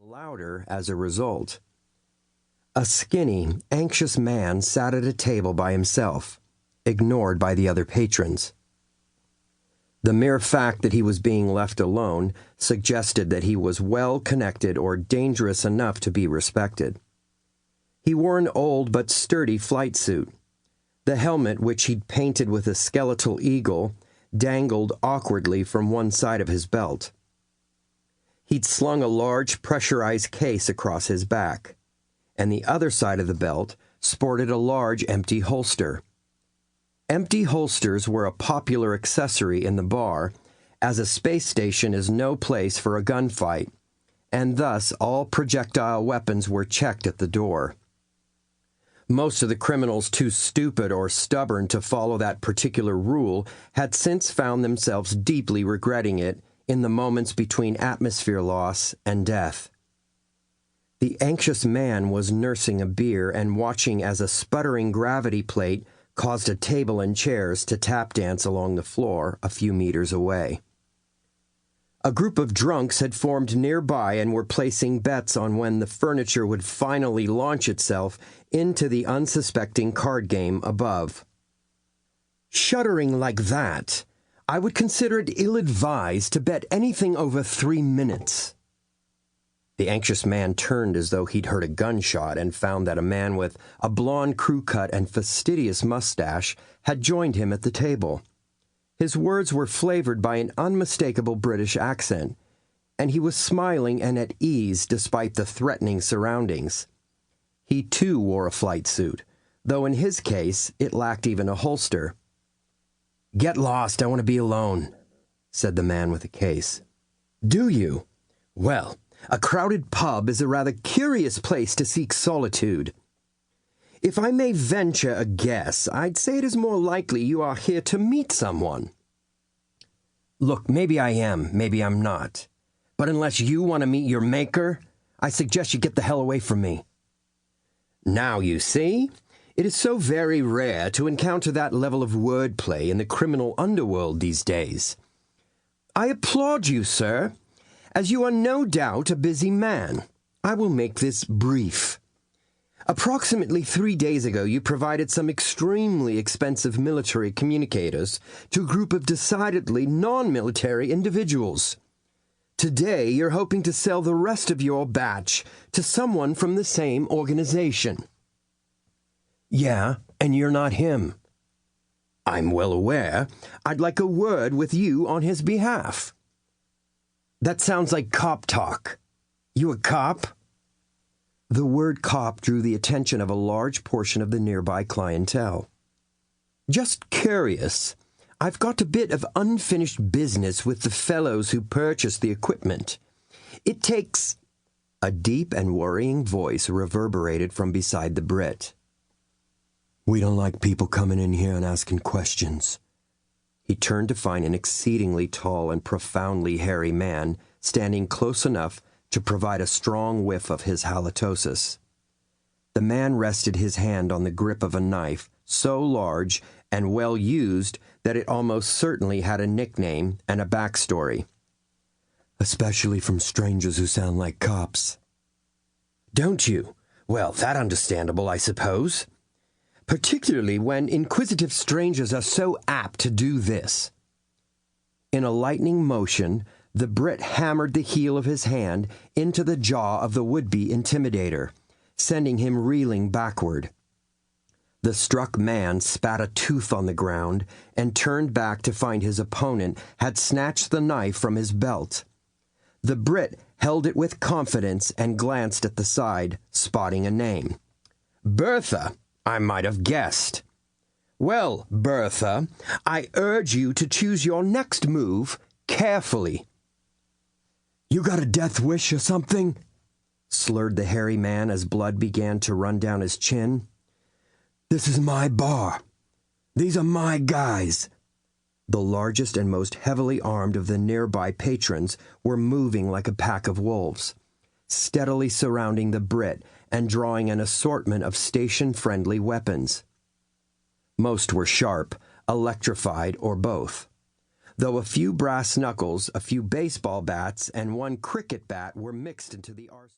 louder as a result. A skinny, anxious man sat at a table by himself, ignored by the other patrons. The mere fact that he was being left alone suggested that he was well connected or dangerous enough to be respected. He wore an old but sturdy flight suit. The helmet, which he'd painted with a skeletal eagle, dangled awkwardly from one side of his belt. He'd slung a large pressurized case across his back, and the other side of the belt sported a large empty holster. Empty holsters were a popular accessory in the bar, as a space station is no place for a gunfight, and thus all projectile weapons were checked at the door. Most of the criminals too stupid or stubborn to follow that particular rule had since found themselves deeply regretting it in the moments between atmosphere loss and death. The anxious man was nursing a beer and watching as a sputtering gravity plate caused a table and chairs to tap dance along the floor a few meters away. A group of drunks had formed nearby and were placing bets on when the furniture would finally launch itself into the unsuspecting card game above. Shuddering like that, I would consider it ill-advised to bet anything over 3 minutes. The anxious man turned as though he'd heard a gunshot and found that a man with a blonde crew cut and fastidious mustache had joined him at the table. His words were flavored by an unmistakable British accent, and he was smiling and at ease despite the threatening surroundings. He too wore a flight suit, though in his case it lacked even a holster. "Get lost, I want to be alone," said the man with the case. "Do you? Well, a crowded pub is a rather curious place to seek solitude. If I may venture a guess, I'd say it is more likely you are here to meet someone." "Look, maybe I am, maybe I'm not. But unless you want to meet your maker, I suggest you get the hell away from me." Now, you see, it is so very rare to encounter that level of wordplay in the criminal underworld these days. "I applaud you, sir. As you are no doubt a busy man, I will make this brief. Approximately 3 days ago, you provided some extremely expensive military communicators to a group of decidedly non-military individuals. Today, you're hoping to sell the rest of your batch to someone from the same organization." "Yeah, and you're not him." "I'm well aware. I'd like a word with you on his behalf." "That sounds like cop talk. You a cop?" The word cop drew the attention of a large portion of the nearby clientele. "Just curious. I've got a bit of unfinished business with the fellows who purchased the equipment. It takes—" A deep and worrying voice reverberated from beside the Brit. "We don't like people coming in here and asking questions." He turned to find an exceedingly tall and profoundly hairy man standing close enough to provide a strong whiff of his halitosis. The man rested his hand on the grip of a knife so large and well used that it almost certainly had a nickname and a backstory. "Especially from strangers who sound like cops." "Don't you? Well, that's understandable, I suppose. Particularly when inquisitive strangers are so apt to do this." In a lightning motion, the Brit hammered the heel of his hand into the jaw of the would-be intimidator, sending him reeling backward. The struck man spat a tooth on the ground and turned back to find his opponent had snatched the knife from his belt. The Brit held it with confidence and glanced at the side, spotting a name. "Bertha, I might have guessed. Well, Bertha, I urge you to choose your next move carefully." "You got a death wish or something?" slurred the hairy man as blood began to run down his chin. "This is my bar. These are my guys." The largest and most heavily armed of the nearby patrons were moving like a pack of wolves, steadily surrounding the Brit and drawing an assortment of station-friendly weapons. Most were sharp, electrified, or both, though a few brass knuckles, a few baseball bats, and one cricket bat were mixed into the arsenal.